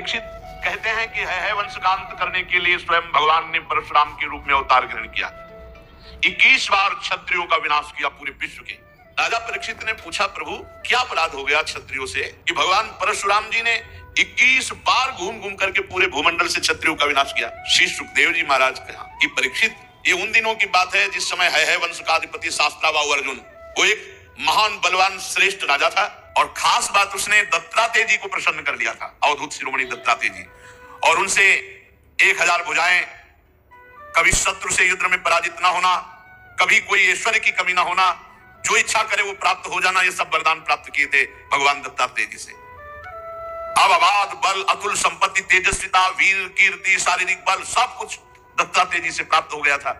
परीक्षित कहते हैं कि है वंश का अंत करने के लिए स्वयं भगवान ने परशुराम के रूप में अवतार ग्रहण किया। 21 बार क्षत्रियों का विनाश किया पूरे विश्व के। राजा परीक्षित ने पूछा, प्रभु क्या अपराध हो गया क्षत्रियों से कि भगवान परशुराम जी ने 21 बार घूम घूम करके पूरे भूमंडल से क्षत्रियों का विनाश किया। श्री सुखदेव जी महाराज कहा कि परीक्षित, ये उन दिनों की बात है जिस समय है वंश का अधिपति शास्त्राबाहु अर्जुन, वो एक महान बलवान श्रेष्ठ राजा था और खास बात उसने दत्तात्रेय जी को प्रसन्न कर लिया था, अवधूत शिरोमणि दत्तात्रेय जी, और उनसे 1000 भुजाएं, कभी शत्रु से युद्ध में पराजित ना होना, कभी कोई ऐश्वर्य की कमी ना होना, जो इच्छा करे वो प्राप्त हो जाना, ये सब वरदान प्राप्त किए थे भगवान दत्तात्रेय जी से। अब अबाध बल, अतुल संपत्ति, तेजस्विता, वीर कीर्ति, शारीरिक बल, सब कुछ दत्तात्रेय जी से प्राप्त हो गया था।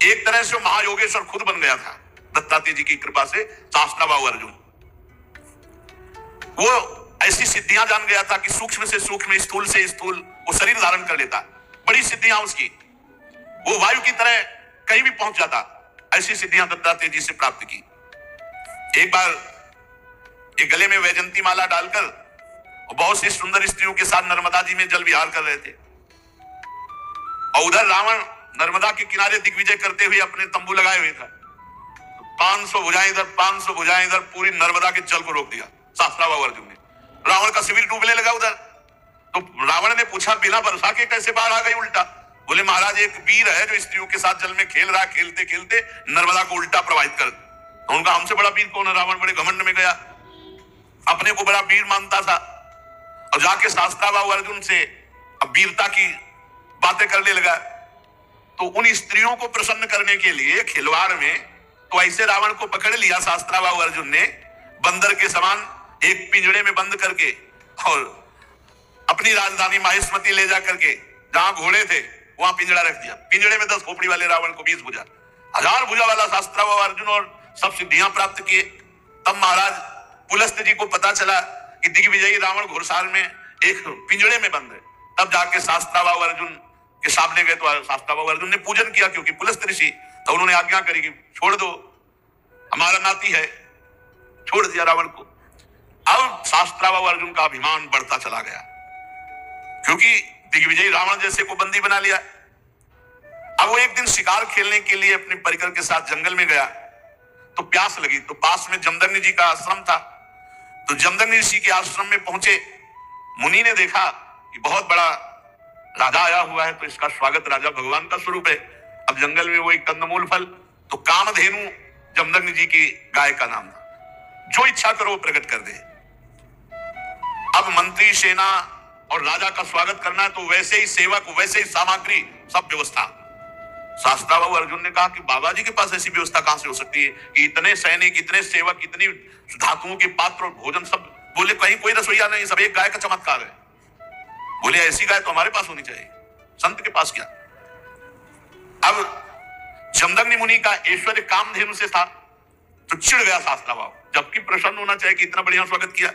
एक तरह से वो महायोगेश्वर खुद बन गया था दत्तात्रेय जी की कृपा से। शास्त्राबाहु अर्जुन वो ऐसी सिद्धियां जान गया था कि सूक्ष्म से सूक्ष्म, स्थूल से स्थूल वो शरीर धारण कर लेता। बड़ी सिद्धियां उसकी, वो वायु की तरह कहीं भी पहुंच जाता। ऐसी सिद्धियां दत्तात्रेय जी से प्राप्त की। एक बार एक गले में वैजंती माला डालकर बहुत सी सुंदर स्त्रियों के साथ नर्मदा जी में जल विहार कर रहे थे और उधर रावण नर्मदा के किनारे दिग्विजय करते हुए अपने तंबू लगाए हुए था। 500 भुजाएं इधर, 500 भुजाएं इधर, पूरी नर्मदा के जल को रोक दिया शास्त्राबाहु अर्जुन ने। रावण का शिविर डूबने लगा उधर। तो रावण ने पूछा, बिना वर्षा के कैसे बाढ़ आ गई उल्टा? बोले, महाराज एक वीर है जो स्त्रियों के साथ जल में खेल रहा, खेलते खेलते नर्मदा को उल्टा प्रवाहित कर। तो उनका हमसे बड़ा वीर कौन है? रावण बड़े घमंड में गया, अपने को बड़ा वीर मानता था और जाके शास्त्राबाहु अर्जुन से अब वीरता की बातें करने लगा। तो उन स्त्रियों को प्रसन्न करने के लिए खिलवाड़ में तो ऐसे रावण को पकड़ लिया शास्त्राबाहु अर्जुन ने, बंदर के समान एक पिंजड़े में बंद करके, और अपनी राजधानी माहिष्मति ले जा करके जहां घोड़े थे वहां पिंजड़ा रख दिया। पिंजड़े में 10 खोपड़ी वाले रावण को 20 भुजा, 1000 भुजा वाला शास्त्राबाहु अर्जुन, और सब सिद्धियां प्राप्त किए। तब महाराज पुलस्त जी को पता चला कि दिग्विजयी रावण घुड़साल में एक पिंजड़े में बंद है। तब जाके शास्त्राबाहु अर्जुन के सामने गए तो शास्त्राबाहु अर्जुन ने पूजन किया, क्योंकि पुलस्त ऋषि, तो उन्होंने आज्ञा करी कि छोड़ दो, हमारा नाती है। छोड़ दिया रावण को। अब शास्त्राबाहु अर्जुन का अभिमान बढ़ता चला गया, क्योंकि दिग्विजयी रावण जैसे को बंदी बना लिया। अब वो एक दिन शिकार खेलने के लिए अपने परिकर के साथ जंगल में गया तो प्यास लगी। तो पास में जमदग्नि जी का आश्रम था। तो जमदग्नि ऋषि के आश्रम में पहुंचे। मुनि ने देखा कि बहुत बड़ा राजा आया हुआ है, तो इसका स्वागत, राजा भगवान का स्वरूप है। अब जंगल में वो एक कंदमूल फल, तो कामधेनु जमदग्नि जी की गाय का नाम था, जो इच्छा करो प्रकट कर दे। अब मंत्री, सेना और राजा का स्वागत करना है, तो वैसे ही सेवक, वैसे ही सामग्री, सब व्यवस्था। शास्त्राबाहु अर्जुन ने कहा कि बाबा जी के पास ऐसी व्यवस्था कहां से हो सकती है कि इतने सैनिक, इतने सेवक, इतनी धातुओं के पात्र और भोजन सब। बोले, कहीं कोई रसोईया नहीं, सब एक गाय का चमत्कार है। बोले, ऐसी गाय तो हमारे पास होनी चाहिए, संत के पास क्या। अब जमदग्नि मुनि का ऐश्वर्य कामधेनु से था, तो चिढ़ गया शास्त्राबाहु, जबकि प्रसन्न होना चाहिए कि इतना बढ़िया स्वागत किया।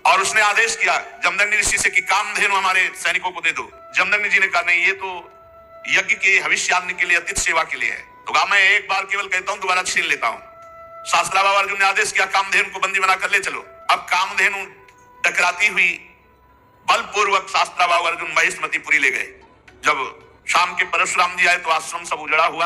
और उसने आदेश किया जमदग्नि ऋषि से कि कामधेनु हमारे सैनिकों को दे दो। जमदग्नि जी ने कहा, नहीं, ये तो यज्ञ के हविष्याग्नि के लिए, अतिथि सेवा के लिए है। तो कहा, मैं एक बार केवल कहता हूं, दोबारा छीन लेता हूं। शास्त्राबाहु अर्जुन ने आदेश किया, कामधेनु को बंदी बनाकर ले चलो। अब कामधेनु टकराती हुई बलपूर्वक शास्त्राबाहु अर्जुन महिष्मतिपुरी ले गए। जब शाम के परशुराम जी आए तो आश्रम सब उजड़ा हुआ।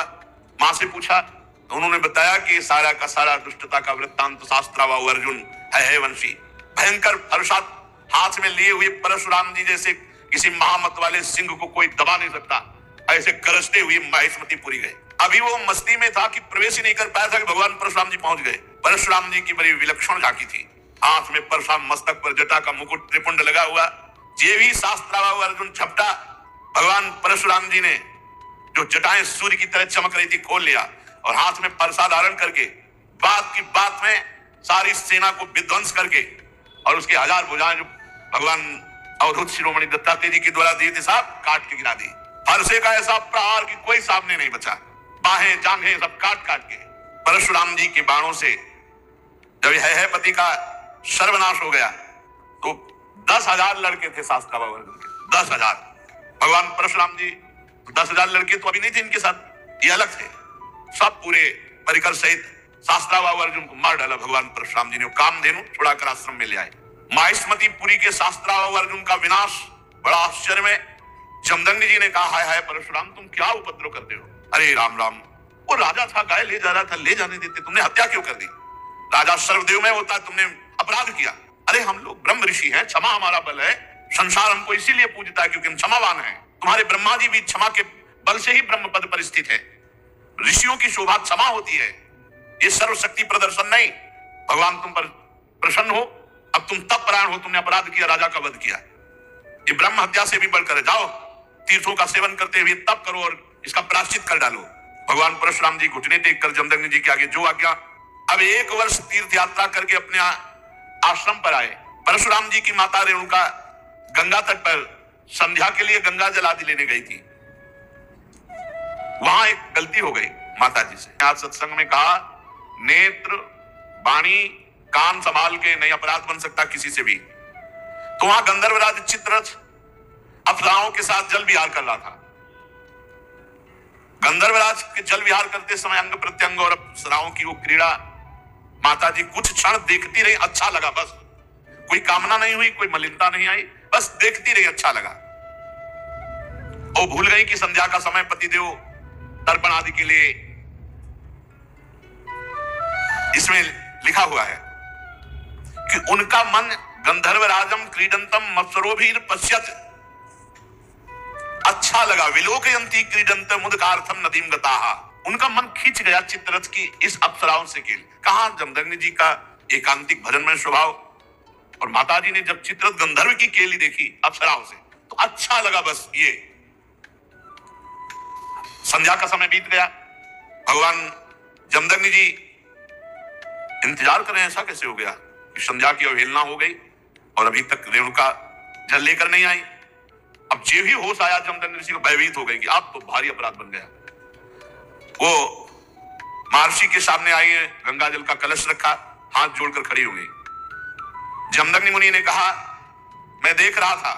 मां से पूछा तो उन्होंने बताया कि सारा का सारा दुष्टता का वृत्तांत शास्त्राबाहु अर्जुन है वंशी। भयंकर फरसात हाथ में लिए हुए परशुराम जी जैसे किसी महामत वाले सिंह को कोई दबा नहीं सकता, ऐसे गरजते हुए महिष्मतिपुरी गए। अभी वो मस्ती में था कि प्रवेश ही नहीं कर पाया था कि भगवान परशुराम जी पहुंच गए। परशुराम जी की बड़ी विलक्षण झांकी थी। हाथ में परशुराम, मस्तक पर जटा का मुकुट, त्रिपुंड लगा हुआ। ये भी शास्त्राबाहु अर्जुन झपटा, भगवान परशुराम जी ने जो जटाएं सूर्य की तरह चमक रही थी खोल लिया और हाथ में परसा धारण करके बात की बात में सारी सेना को विध्वंस करके, और उसके 1000 भुजाएं जो भगवान अवधूत शिरोमणि दत्तात्रेय जी के द्वारा दिए थे, साहब काट के गिरा दी। फरसे का ऐसा प्रहार कि कोई सामने नहीं बचा। बाहें, जांघें सब काट काट के। परशुराम जी के बाणों से जब है पति का सर्वनाश हो गया तो 10,000 लड़के थे शास्त्राबाहु अर्जुन के, 10,000। भगवान परशुराम जी 10,000 लड़के तो अभी नहीं थे इनके साथ, ये अलग थे। सब पूरे परिकर सहित शास्त्राबाहु अर्जुन को मार डाला भगवान परशुराम जी ने। कामधेनु छुड़ाकर आश्रम में ले आए। माहिष्मतीपुरी के शास्त्राव अर्जुन का विनाश बड़ा आश्चर्य में। जमदग्नि जी ने कहा, हाय हाय परशुराम, तुम क्या उपद्रव करते हो? अरे राम राम, वो राजा था, गाय ले जा रहा था, ले जाने देते, तुमने हत्या क्यों कर दी? राजा सर्वदेव में होता, तुमने अपराध किया। अरे हम लोग ब्रह्म ऋषि हैं, क्षमा हमारा बल है, संसार हमको इसीलिए पूजता है क्योंकि हम क्षमावान हैं। तुम्हारे ब्रह्मा जी भी क्षमा के बल से ही ब्रह्म पद पर स्थित है। ऋषियों की शोभा क्षमा होती है, ये सर्वशक्ति प्रदर्शन नहीं। भगवान तुम पर प्रसन्न हो, अब तुम तप परायण हो, तुमने अपराध किया, राजा का वध किया, ये ब्रह्म हत्या से भी बढ़कर है। जाओ तीर्थों का सेवन करते हुए तप करो और इसका प्रायश्चित कर डालो। भगवान परशुराम जी घुटने टेक कर जमदग्नि जी के आगे जो आज्ञा। अब 1 वर्ष तीर्थ यात्रा करके अपने आश्रम पर आए। परशुराम जी की माता रेणुका गंगा तट पर संध्या के लिए गंगा जल आदि लेने गई थी। वहां एक गलती हो गई माता जी से। आज सत्संग में कहा, नेत्र वाणी कान संभाल के नहीं अपराध बन सकता किसी से भी। तो वहां गंधर्वराज चित्ररथ अप्सराओं के साथ जल विहार कर रहा था। गंधर्वराज के जल विहार करते समय अंग प्रत्यंग और अप्सराओं की वो क्रीड़ा माता जी कुछ क्षण देखती रही, अच्छा लगा। बस कोई कामना नहीं हुई, कोई मलिनता नहीं आई, बस देखती रही, अच्छा लगा। और भूल गई कि संध्या का समय पतिदेव तर्पण आदि के लिए इसमें लिखा हुआ है कि उनका मन गंधर्वराजम क्रीडंतम मत्सरोभीर पश्यत, अच्छा लगा। विलोकयंती क्रीडंत मुदकार्थम नदीम गताहा, उनका मन खींच गया चित्ररथ की इस अप्सराओं से केल। कहा जमदग्नि जी का एकांतिक भजनमय स्वभाव, और माता जी ने जब चित्ररथ गंधर्व की केली देखी अप्सराओं से तो अच्छा लगा। बस ये संध्या का समय बीत गया। भगवान जमदग्नि जी इंतजार कर रहे हैं, ऐसा कैसे हो गया कि संध्या की अवहेलना हो गई और अभी तक रेणुका जल लेकर नहीं आई। अब जे भी होश आया जमदग्नि ऋषि को भयभीत हो गई कि अब तो भारी अपराध बन गया। वो महर्षि के सामने आई है, गंगा जल का कलश रखा, हाथ जोड़कर खड़ी हो गई। जमदग्नि मुनि ने कहा, मैं देख रहा था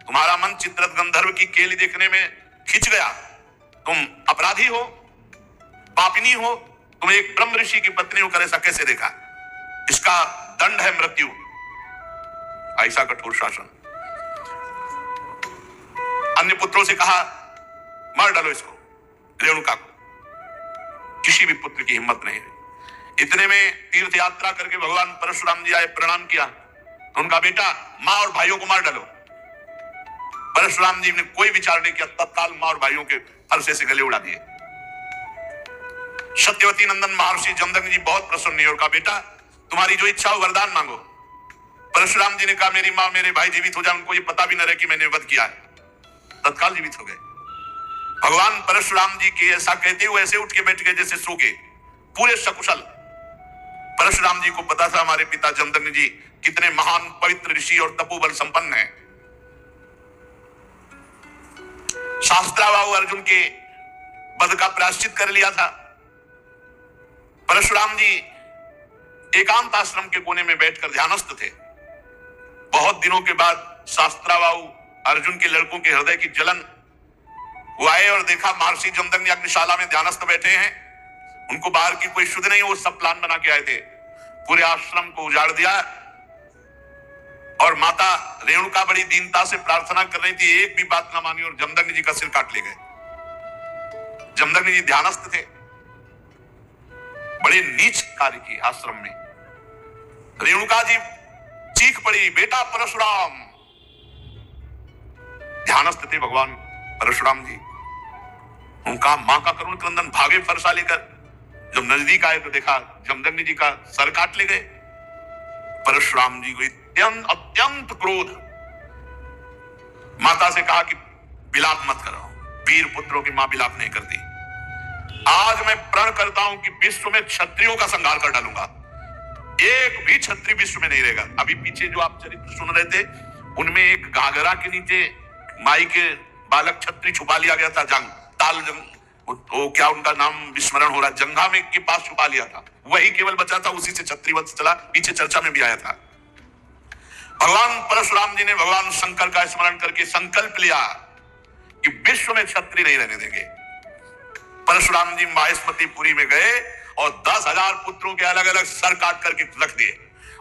तुम्हारा मन चित्ररथ गंधर्व की केली देखने में खिंच गया। तुम अपराधी हो, पापिनी हो, तुम एक ब्रह्म ऋषि की पत्नी होकर ऐसा कैसे देखा? इसका दंड है मृत्यु, ऐसा कठोर शासन। अन्य पुत्रों से कहा, मार डालो इसको, रेणुका को। किसी भी पुत्र की हिम्मत नहीं हुई। इतने में तीर्थ यात्रा करके भगवान परशुराम जी आए, प्रणाम किया तो उनका बेटा, मां और भाइयों को मार डालो। परशुराम जी ने कोई विचार नहीं किया, तत्काल मां और भाइयों के फरसे से गले उड़ा दिए। सत्यवती नंदन महर्षि जमदग्नि जी बहुत प्रसन्न हुए और कहा, बेटा तुम्हारी जो इच्छा हो वरदान मांगो। परशुराम जी ने कहा, मेरी मां मेरे भाई जीवित हो जाए, उनको ये पता भी न रहे कि मैंने वध किया है। तत्काल जीवित हो गए। भगवान परशुराम जी के ऐसा कहते हुए ऐसे उठ के बैठ गए जैसे सो गए, पूरे सकुशल। परशुराम जी को पता था हमारे पिता जमदग्नि जी कितने महान पवित्र ऋषि और तपोबल संपन्न हैं। शास्त्राबाहु अर्जुन के वध का प्रायश्चित कर लिया था। परशुराम जी एकांत आश्रम के कोने में बैठकर ध्यानस्थ थे। बहुत दिनों के बाद शास्त्राबाहु अर्जुन के लड़कों के हृदय की जलन, वो आए और देखा महर्षि जमदग्नि अग्निशाला में ध्यानस्थ बैठे हैं। उनको बाहर की कोई शुद्ध नहीं, वो सब प्लान बना के आए थे। पूरे आश्रम को उजाड़ दिया और माता रेणुका बड़ी दीनता से प्रार्थना कर रही थी, एक भी बात ना मानी और जमदग्नि जी का सिर काट ले गए। जमदग्नि जी ध्यानस्थ थे, बड़े नीच कार्य किए आश्रम में। रेणुका जी चीख पड़ी, बेटा परशुराम। ध्यानस्थ थे भगवान परशुराम जी। उनका मां का करुण क्रंदन, भागे फरसा लेकर। जब नजदीक आए तो देखा जमदग्नि जी का सर काट ले गए। परशुराम जी को अत्यंत क्रोध। माता से कहा कि विलाप मत करो, वीर पुत्रों की मां विलाप नहीं करती। आज मैं प्रण करता हूं कि विश्व में क्षत्रियों का संहार कर डालूंगा, एक भी क्षत्रिय विश्व में नहीं रहेगा। अभी पीछे जो आप चरित्र सुन रहे थे उनमें एक घाघरा के नीचे माई के बालक क्षत्रिय छुपा लिया गया था। जंग ताल जंग, वो क्या उनका नाम विस्मरण हो रहा, जंघा में के पास छुपा लिया था, वही केवल बचा था, उसी से क्षत्रिय वंश चला। पीछे चर्चा में भी आया था। भगवान परशुराम जी ने भगवान शंकर का स्मरण करके संकल्प लिया कि विश्व में क्षत्रिय नहीं रहने देंगे। परशुराम जी माहिष्मतीपुरी में गए और 10,000 पुत्रों के अलग अलग सर काट करके रख दिए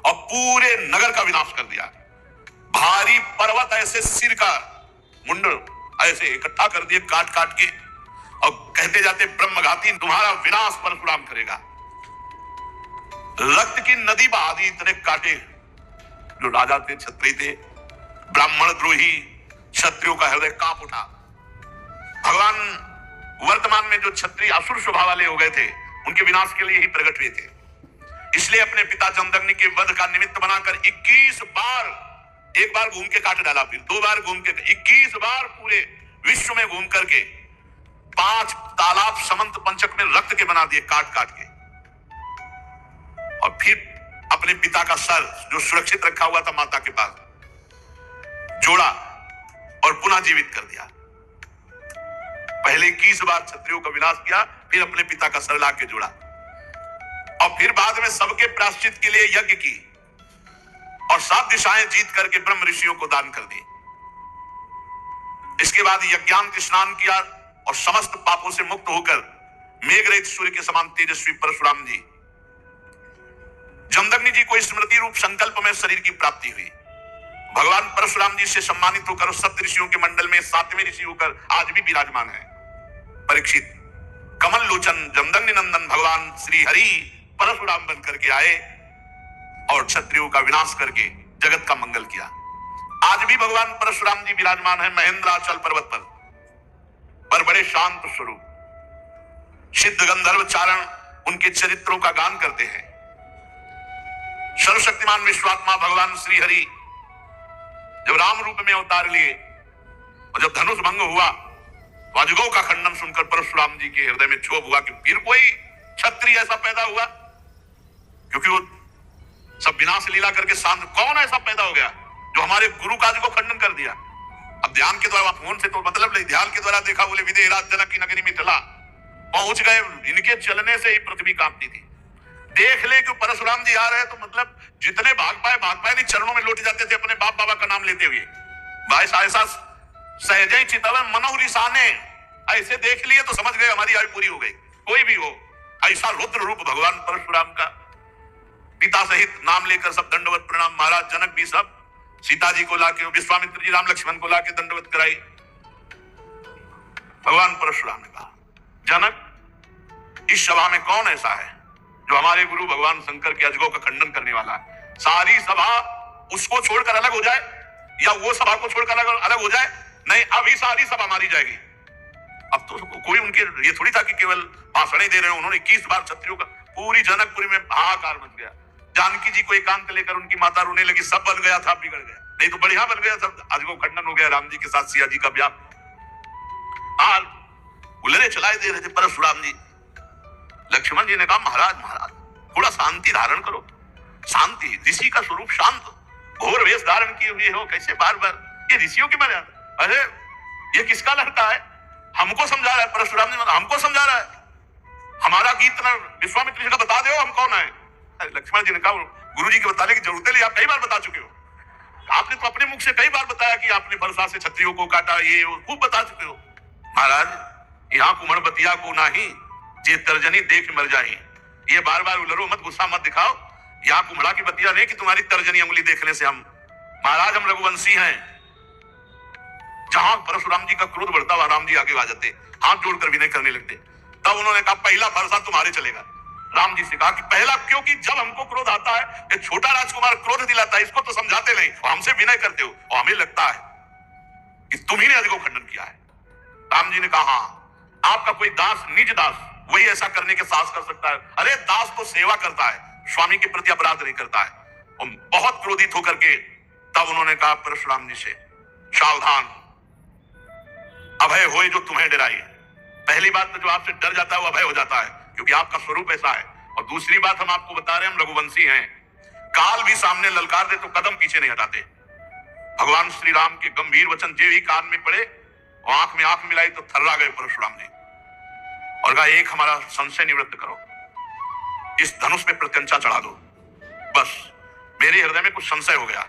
और पूरे नगर का विनाश कर दिया। भारी पर्वत ऐसे सिर का मुंड ऐसे इकट्ठा कर दिए काट काट के, और कहते जाते ब्रह्मघाती तुम्हारा विनाश परशुराम करेगा। रक्त की नदी बहा दी, इतने काटे। जो राजा थे, क्षत्रिय थे, ब्राह्मण द्रोही क्षत्रियों का हृदय कांप उठा। भगवान वर्तमान में जो क्षत्रिय असुर स्वभाव वाले हो गए थे, उनके विनाश के लिए ही प्रकट हुए थे। इसलिए अपने पिता जमदग्नि के वध का निमित्त बनाकर 21 बार, एक बार घूम के काट डाला, फिर 2 बार घूम के, 21 बार पूरे विश्व में घूम करके 5 तालाब समंत पंचक में रक्त के बना दिए काट काट के। और फिर अपने पिता का सर जो सुरक्षित रखा हुआ था माता के पास, जोड़ा और पुनः जीवित कर दिया। पहले 21 बार क्षत्रियों का विनाश किया, फिर अपने पिता का सर लाके जोड़ा, और फिर बाद में सबके प्रायश्चित के लिए यज्ञ की और 7 दिशाएं जीत करके ब्रह्म ऋषियों को दान कर दी। इसके बाद यज्ञांत स्नान किया और समस्त पापों से मुक्त होकर मेघरहित सूर्य के समान तेजस्वी परशुराम जी, जमदग्नि जी को स्मृति रूप संकल्प में शरीर की प्राप्ति हुई। भगवान परशुराम जी से सम्मानित होकर सप्त ऋषियों के मंडल में 7वें ऋषि होकर आज भी विराजमान है। परीक्षित कमल लोचन जमदग्नि नंदन भगवान श्री हरि परशुराम बन करके आए और क्षत्रियों का विनाश करके जगत का मंगल किया। आज भी भगवान परशुराम जी विराजमान है महेंद्राचल पर्वत पर बड़े शांत स्वरूप। सिद्ध गंधर्व चारण उनके चरित्रों का गान करते हैं। सर्वशक्तिमान विश्वात्मा भगवान श्री हरि जब राम रूप में अवतार लिए और जब धनुष भंग हुआ, तो अजगौ का खंडन सुनकर परशुराम जी के हृदय में क्षोभ हुआ कि फिर कोई क्षत्रिय ऐसा पैदा हुआ, क्योंकि वो सब विनाश लीला करके शांत, कौन ऐसा पैदा हो गया जो हमारे गुरु काज को खंडन कर दिया। अब ध्यान के द्वारा, फोन से तो मतलब नहीं, ध्यान के द्वारा देखा, बोले विदेह राज जनक की नगरी में चला, पहुंच गए, इनके चलने से ही पृथ्वी कांपती थी। देख ले कि परशुराम जी आ रहे हैं, तो मतलब जितने भाग पाए नहीं, चरणों में लौट जाते थे अपने बाप बाबा का नाम लेते हुए। भाई ऐसा सहज चितवन मनोहरी साने, ऐसे देख लिए तो समझ गए हमारी आयु पूरी हो गई। कोई भी हो, ऐसा रुद्र रूप भगवान परशुराम का, पिता सहित नाम लेकर सब दंडवत प्रणाम। महाराज जनक भी सब सीता जी को लाके, विश्वामित्र जी राम लक्ष्मण को लाके दंडवत कराई। भगवान परशुराम ने कहा, जनक इस सभा में कौन ऐसा है जो हमारे गुरु भगवान शंकर के अजगौ का खंडन करने वाला है। सारी सभा उसको छोड़कर अलग हो जाए या वो सभा को छोड़कर अलग हो जाए, नहीं अभी सारी सभा मारी जाएगी। अब तो कोई उनके ये थोड़ी था कि केवल भाषण दे रहे हैं, उन्होंने 21 बार क्षत्रियों का, पूरी जनकपुरी में हाहाकार मच गया। जानकी जी को एकांत लेकर उनकी माता रोने लगी, सब बन गया था, बिगड़ गया, नहीं तो बढ़िया बन गया, सब अजगौ खंडन हो गया। राम जी के साथ सिया जी का ब्याह, उलरे चलाए दे रहे थे परशुराम जी। लक्ष्मण जी ने कहा, महाराज थोड़ा शांति धारण करो। शांति, ऋषि का स्वरूप शांत, घोर वेश धारण किए हुए हो, कैसे बार बार ये ऋषियों की मर्यादा। अरे ये किसका लड़का है, हमको समझा रहा है परशुराम जी, हमको समझा रहा है, हमारा गीत ना विश्वामित्र जी का बता दो हम कौन है। लक्ष्मण जी ने कहा, गुरु जी के बताने की जरूरत नहीं, आप कई बार बता चुके हो, आपने तो अपने मुख से कई बार बताया कि आपने बरसा से क्षत्रियों को काटा, ये खूब बता चुके हो। महाराज यहाँ कुमड़ बतिया को नाही जे तर्जनी देख मर जाए, ये बार बार उलरो मत, गुस्सा मत दिखाओ। यहाँ कुम्हड़ा की बतिया नहीं कि तुम्हारी तर्जनी उंगली देखने से हम, महाराज हम रघुवंशी हैं। जहां परशुराम जी का क्रोध बढ़ता हुआ राम जी आगे आ जाते, हाथ जोड़कर विनय करने लगते। तब उन्होंने कहा, पहला भरोसा तुम्हारे चलेगा। राम जी से कहा कि पहला, क्योंकि जब हमको क्रोध आता है, ये छोटा राजकुमार क्रोध दिलाता है, इसको तो समझाते नहीं और हमसे विनय करते हो, और हमें लगता है कि तुम्ही ने अजगौ खंडन किया है। राम जी ने कहा, हाँ, आपका कोई दास, निज दास, वही ऐसा करने के साहस कर सकता है। अरे दास तो सेवा करता है, स्वामी के प्रति अपराध नहीं करता है। और बहुत क्रोधित होकर के तब उन्होंने कहा परशुराम जी से, सावधान, अभय होए जो तुम्हें डराए। पहली बात तो जो आपसे डर जाता है वो अभय हो जाता है, क्योंकि आपका स्वरूप ऐसा है। और दूसरी बात, हम आपको बता रहे हैं हम रघुवंशी हैं, काल भी सामने ललकार दे तो कदम पीछे नहीं हटाते। भगवान श्री राम के गंभीर वचन जे ही कान में पड़े, आंख में आंख मिलाई तो थर्रा गए परशुराम जी, और कहा, एक हमारा संशय निवृत्त करो, इस धनुष पे प्रत्यंचा चढ़ा दो, बस मेरे हृदय में कुछ संशय हो गया।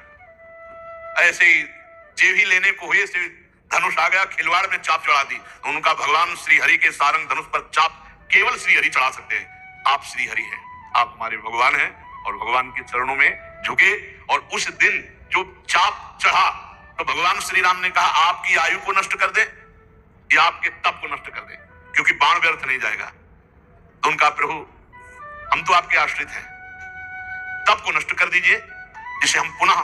ऐसे ही जे भी लेने को हुए से धनुष आ गया, खिलवाड़ में चाप चढ़ा दी। तो उनका भगवान श्री हरि के सारंग धनुष पर चाप केवल श्री हरि चढ़ा सकते हैं। आप श्री हरि हैं, आप हमारे भगवान हैं, और भगवान के चरणों में झुके और उस दिन जो चाप चढ़ा तो भगवान श्री राम ने कहा आपकी आयु को नष्ट कर दे या आपके तप को नष्ट कर दे, क्योंकि बाण व्यर्थ नहीं जाएगा। तो उनका प्रभु हम तो आपके आश्रित हैं, तप को नष्ट कर दीजिए जिसे हम पुनः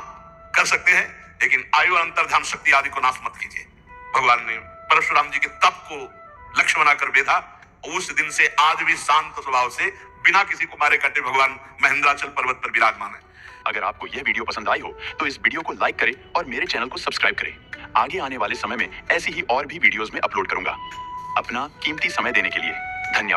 कर सकते हैं, लेकिन आयु अंतर ध्यान शक्ति आदि को नाश मत कीजिए। भगवान ने परशुराम जी के तप को लक्ष्य बनाकर बेधा और उस दिन से आज भी शांत स्वभाव से बिना किसी को मारे काटे भगवान महेंद्राचल पर्वत पर विराजमान है। अगर आपको यह वीडियो पसंद आई हो तो इस वीडियो को लाइक करें और मेरे चैनल को सब्सक्राइब करें। आगे आने वाले समय में ऐसी ही और भी वीडियोस में अपलोड करूंगा। अपना कीमती समय देने के लिए धन्यवाद।